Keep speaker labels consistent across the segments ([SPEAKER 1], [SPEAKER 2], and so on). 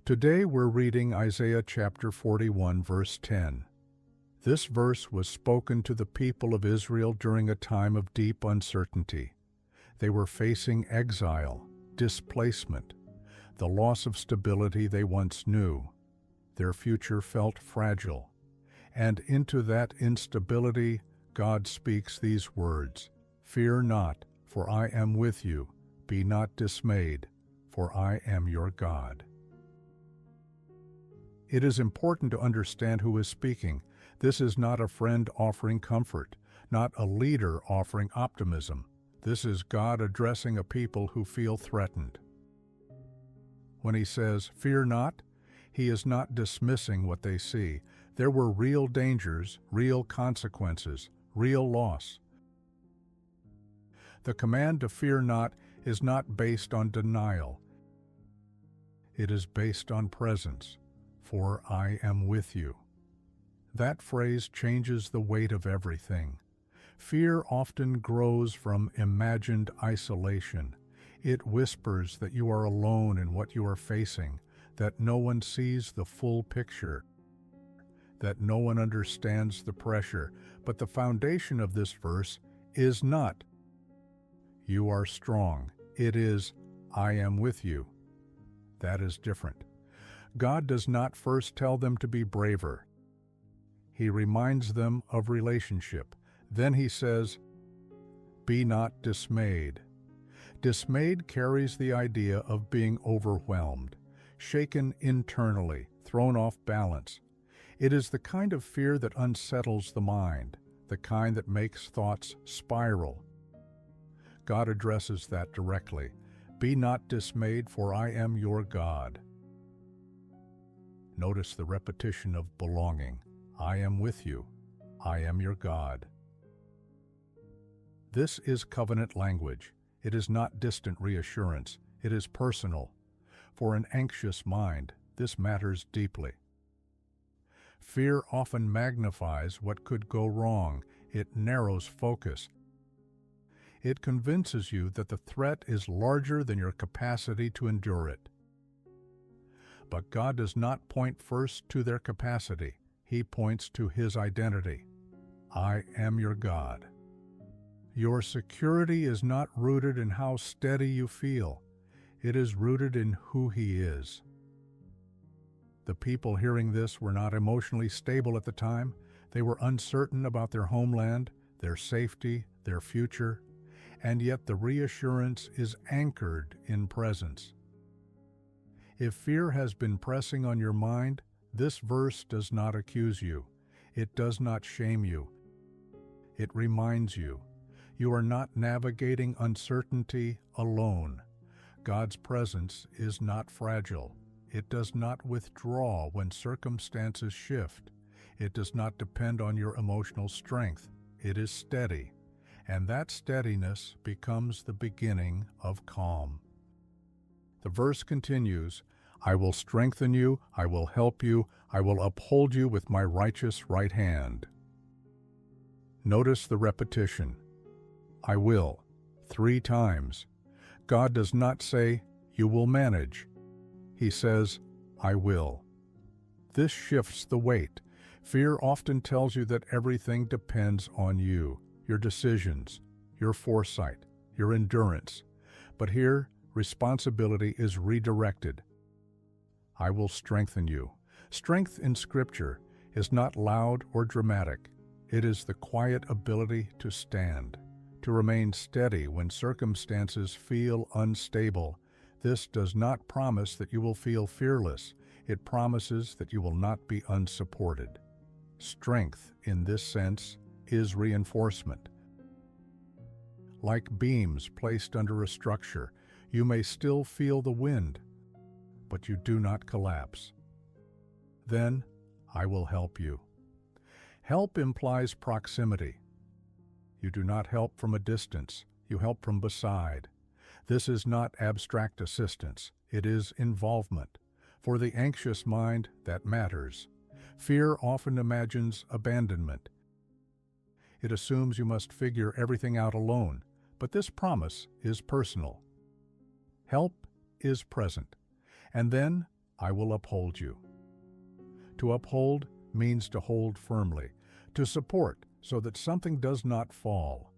[SPEAKER 1] Today we're reading Isaiah chapter 41, verse 10. This verse was spoken to the people of Israel during a time of deep uncertainty. They were facing exile, displacement, the loss of stability they once knew. Their future felt fragile. And into that instability, God speaks these words, "Fear not, for I am with you. Be not dismayed, for I am your God." It is important to understand who is speaking. This is not a friend offering comfort, not a leader offering optimism. This is God addressing a people who feel threatened. When he says, "Fear not," he is not dismissing what they see. There were real dangers, real consequences, real loss. The command to fear not is not based on denial. It is based on presence. "For I am with you." That phrase changes the weight of everything. Fear often grows from imagined isolation. It whispers that you are alone in what you are facing, that no one sees the full picture, that no one understands the pressure. But the foundation of this verse is not, "You are strong." It is, "I am with you." That is different. God does not first tell them to be braver. He reminds them of relationship. Then he says, "Be not dismayed." Dismayed carries the idea of being overwhelmed, shaken internally, thrown off balance. It is the kind of fear that unsettles the mind, the kind that makes thoughts spiral. God addresses that directly. "Be not dismayed, for I am your God." Notice the repetition of belonging. I am with you. I am your God. This is covenant language. It is not distant reassurance. It is personal. For an anxious mind, this matters deeply. Fear often magnifies what could go wrong. It narrows focus. It convinces you that the threat is larger than your capacity to endure it. But God does not point first to their capacity. He points to His identity. I am your God. Your security is not rooted in how steady you feel. It is rooted in who He is. The people hearing this were not emotionally stable at the time. They were uncertain about their homeland, their safety, their future, and yet the reassurance is anchored in presence. If fear has been pressing on your mind, this verse does not accuse you. It does not shame you. It reminds you, you are not navigating uncertainty alone. God's presence is not fragile. It does not withdraw when circumstances shift. It does not depend on your emotional strength. It is steady, and that steadiness becomes the beginning of calm. The verse continues, "I will strengthen you, I will help you, I will uphold you with my righteous right hand." Notice the repetition. I will, 3 times. God does not say, "You will manage." He says, "I will." This shifts the weight. Fear often tells you that everything depends on you, your decisions, your foresight, your endurance. But here, responsibility is redirected. I will strengthen you. Strength in Scripture is not loud or dramatic. It is the quiet ability to stand, to remain steady when circumstances feel unstable. This does not promise that you will feel fearless. It promises that you will not be unsupported. Strength, in this sense, is reinforcement. Like beams placed under a structure, you may still feel the wind, but you do not collapse. Then, I will help you. Help implies proximity. You do not help from a distance, you help from beside. This is not abstract assistance, it is involvement. For the anxious mind, that matters. Fear often imagines abandonment. It assumes you must figure everything out alone, but this promise is personal. Help is present. And then, I will uphold you. To uphold means to hold firmly, to support so that something does not fall.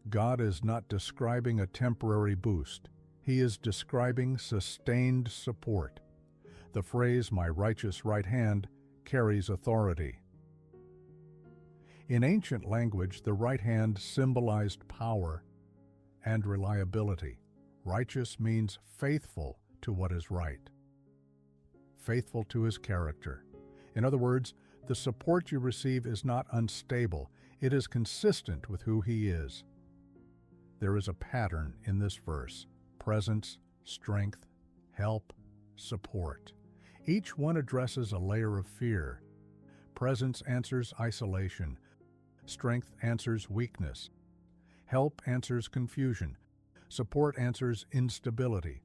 [SPEAKER 1] God is not describing a temporary boost. He is describing sustained support. The phrase, "my righteous right hand," carries authority. In ancient language, the right hand symbolized power and reliability. Righteous means faithful to what is right, faithful to his character. In other words, the support you receive is not unstable, it is consistent with who he is. There is a pattern in this verse: presence, strength, help, support. Each one addresses a layer of fear. Presence answers isolation. Strength answers weakness. Help answers confusion. Support answers instability.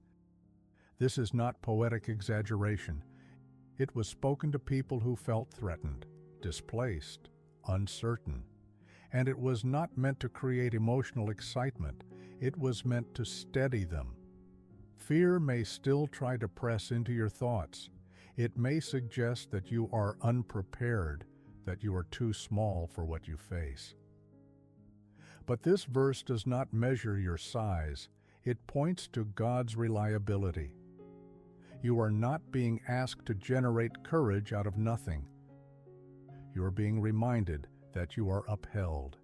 [SPEAKER 1] This is not poetic exaggeration. It was spoken to people who felt threatened, displaced, uncertain. And it was not meant to create emotional excitement. It was meant to steady them. Fear may still try to press into your thoughts. It may suggest that you are unprepared, that you are too small for what you face. But this verse does not measure your size. It points to God's reliability. You are not being asked to generate courage out of nothing. You are being reminded that you are upheld.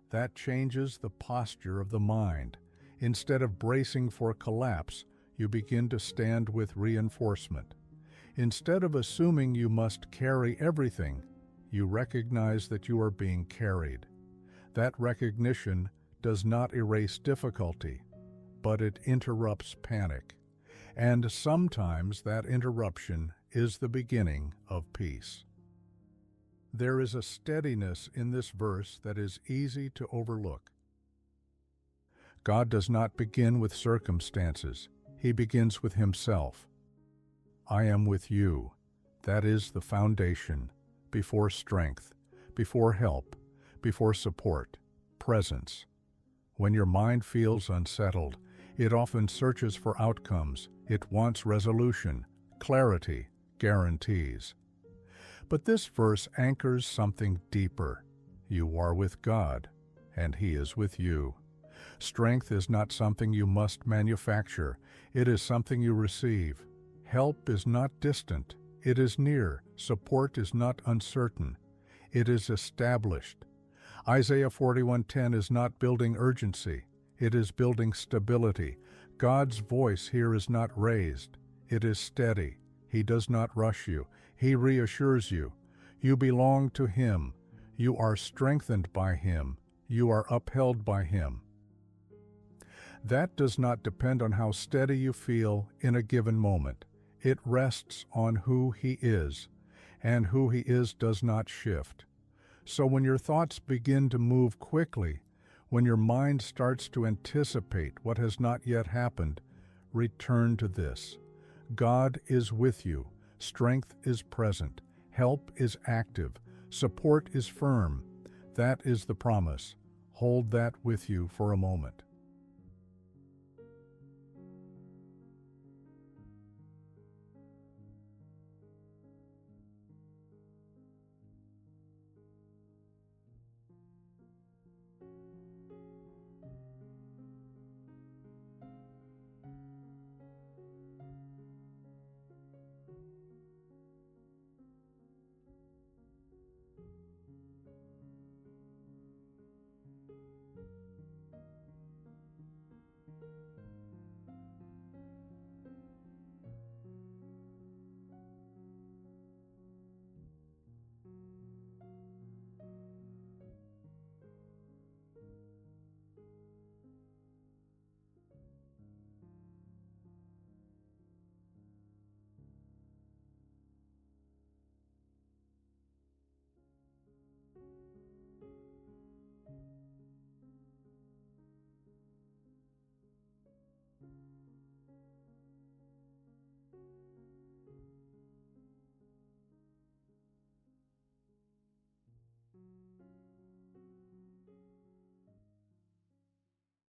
[SPEAKER 1] That changes the posture of the mind. Instead of bracing for collapse, you begin to stand with reinforcement. Instead of assuming you must carry everything, you recognize that you are being carried. That recognition does not erase difficulty, but it interrupts panic. And sometimes that interruption is the beginning of peace. There is a steadiness in this verse that is easy to overlook. God does not begin with circumstances. He begins with himself. I am with you. That is the foundation. Before strength, before help, before support, presence. When your mind feels unsettled, it often searches for outcomes. It wants resolution, clarity, guarantees. But this verse anchors something deeper. You are with God, and he is with you. Strength is not something you must manufacture. It is something you receive. Help is not distant. It is near. Support is not uncertain. It is established. Isaiah 41:10 is not building urgency. It is building stability. God's voice here is not raised. It is steady. He does not rush you. He reassures you. You belong to him. You are strengthened by him. You are upheld by him. That does not depend on how steady you feel in a given moment. It rests on who he is, and who he is does not shift. So when your thoughts begin to move quickly, when your mind starts to anticipate what has not yet happened, return to this. God is with you. Strength is present. Help is active. Support is firm. That is the promise. Hold that with you for a moment.